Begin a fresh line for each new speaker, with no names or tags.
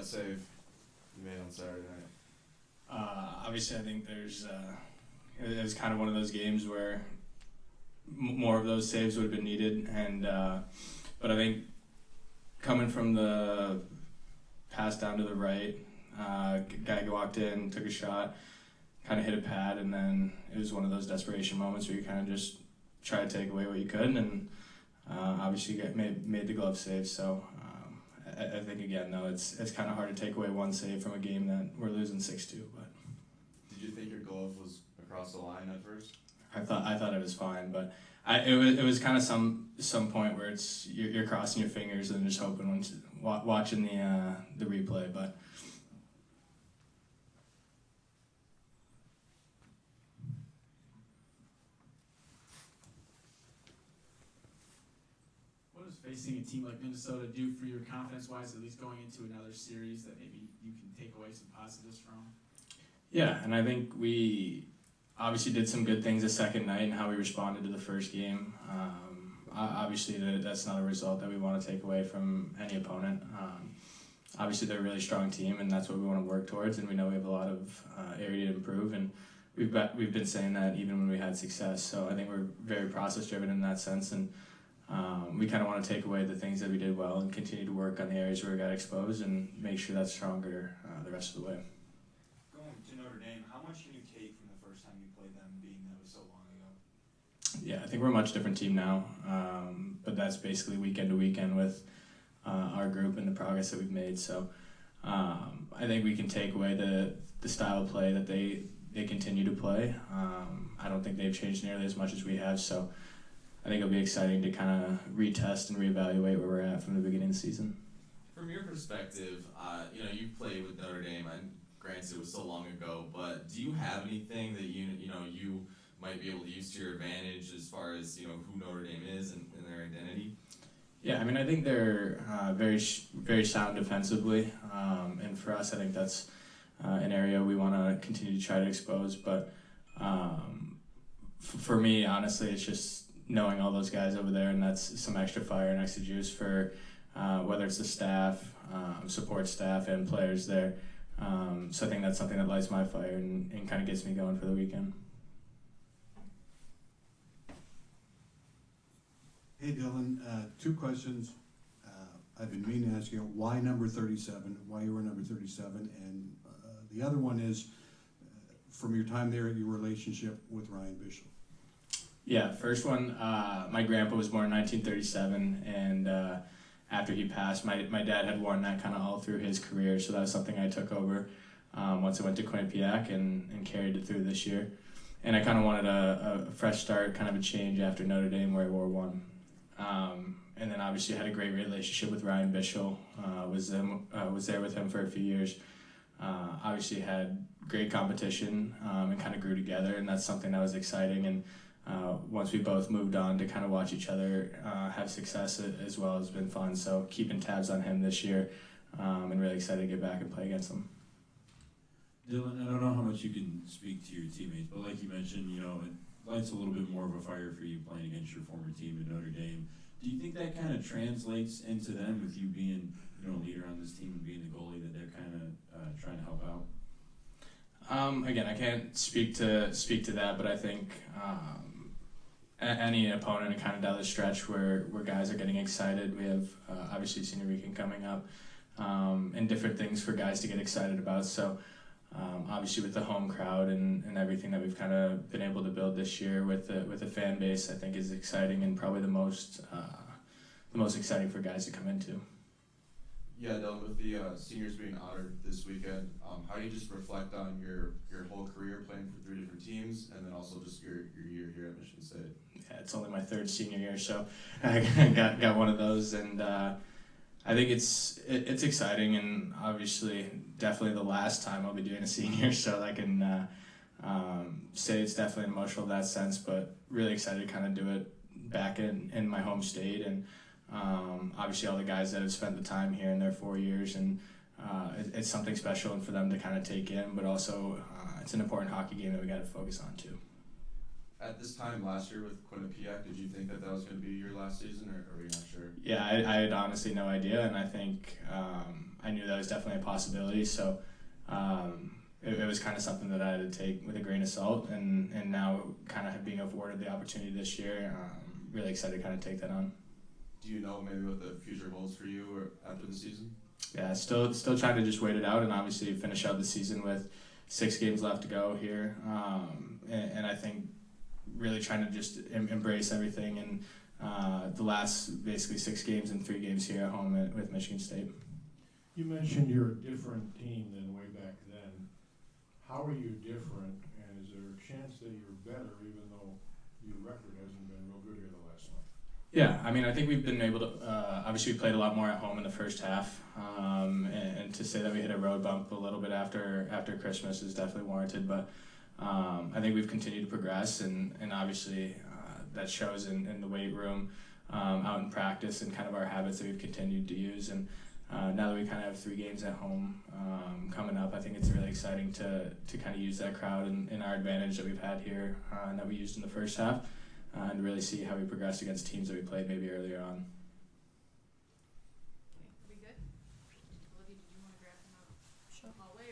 that save you made on Saturday night?
Obviously, I think it was kind of one of those games where more of those saves would have been needed, and but I think coming from the pass down to the right, guy walked in, took a shot, kind of hit a pad, and then it was one of those desperation moments where you kind of just try to take away what you could, and obviously made the glove save. So I think again though it's kind of hard to take away one save from a game that we're losing 6-2. But
did you think your glove was across the line at first?
I thought it was fine, but it was kind of some point where you're crossing your fingers and just hoping watching the replay, but.
What does facing a team like Minnesota do for your confidence-wise, at least going into another series that maybe you can take away some positives from?
Yeah, and I think we obviously did some good things the second night and how we responded to the first game. Obviously, that's not a result that we want to take away from any opponent. Obviously, they're a really strong team, and that's what we want to work towards, and we know we have a lot of area to improve, and we've been saying that even when we had success. So I think we're very process-driven in that sense, and we kind of want to take away the things that we did well and continue to work on the areas where we got exposed and make sure that's stronger the rest of the way.
Going to Notre Dame, how much can you take from the first time you played them, being that was so long ago?
Yeah, I think we're a much different team now, but that's basically weekend to weekend with our group and the progress that we've made. So I think we can take away the style of play that they continue to play. I don't think they've changed nearly as much as we have, so I think it'll be exciting to kind of retest and reevaluate where we're at from the beginning of the season.
From your perspective, you played with Notre Dame, and granted it was so long ago, but do you have anything that you might be able to use to your advantage as far as who Notre Dame is and their identity?
Yeah, I mean, I think they're very very sound defensively, and for us, I think that's an area we want to continue to try to expose. But for me, honestly, it's just knowing all those guys over there, and that's some extra fire and extra juice for whether it's the staff, support staff, and players there. So I think that's something that lights my fire and kind of gets me going for the weekend.
Hey Dylan, two questions. I've been meaning to ask you why number 37, why you were number 37, and the other one is from your time there, your relationship with Ryan Bishop.
Yeah, first one, my grandpa was born in 1937, and after he passed, my dad had worn that kind of all through his career, so that was something I took over once I went to Quinnipiac and carried it through this year. And I kind of wanted a fresh start, kind of a change after Notre Dame where I wore one. And then obviously had a great relationship with Ryan Bishop, was there with him for a few years. Obviously had great competition and kind of grew together, and that's something that was exciting. And once we both moved on to kind of watch each other have success as well has been fun. So keeping tabs on him this year and really excited to get back and play against him.
Dylan, I don't know how much you can speak to your teammates, but like you mentioned, it lights a little bit more of a fire for you playing against your former team in Notre Dame. Do you think that kind of translates into them with you being, a leader on this team and being the goalie, that they're kind of trying to help out?
Again, I can't speak to that, but I think any opponent kind of down the stretch where guys are getting excited. We have obviously senior weekend coming up, and different things for guys to get excited about. So obviously with the home crowd and everything that we've kind of been able to build this year with the fan base, I think is exciting and probably the most exciting for guys to come into.
Yeah, Dylan, with the seniors being honored this weekend, how do you just reflect on your whole career playing for 3 different teams, and then also just your year here at Michigan State?
Yeah, it's only my third senior year, so I got one of those, and I think it's exciting, and obviously definitely the last time I'll be doing a senior, so I can say it's definitely emotional in that sense, but really excited to kind of do it back in my home state, and obviously all the guys that have spent the time here in their 4 years, and it's something special and for them to kind of take in, but also it's an important hockey game that we got to focus on too.
At this time last year with Quinnipiac, did you think that was going to be your last season, or are we not sure?
Yeah, I had honestly no idea, and I think I knew that was definitely a possibility. So it was kind of something that I had to take with a grain of salt, and now kind of being afforded the opportunity this year, really excited to kind of take that on.
Do you know maybe what the future holds for you or after the season?
Yeah, still trying to just wait it out, and obviously finish out the season with 6 games left to go here, and I think really trying to just embrace everything and the last basically 6 games and 3 games here at home with Michigan State.
You mentioned you're a different team than way back then. How are you different, and is there a chance that you're better even though your record hasn't been real good here the last month?
Yeah, I mean, I think we've been able to, obviously we played a lot more at home in the first half, and to say that we hit a road bump a little bit after Christmas is definitely warranted, but I think we've continued to progress, and obviously that shows in the weight room, out in practice, and kind of our habits that we've continued to use. And now that we kind of have 3 games at home coming up, I think it's really exciting to kind of use that crowd in our advantage that we've had here and that we used in the first half, and really see how we progress against teams that we played maybe earlier on.
Okay, are we good? Olivia, did you want to grab him out? Sure. Hallway?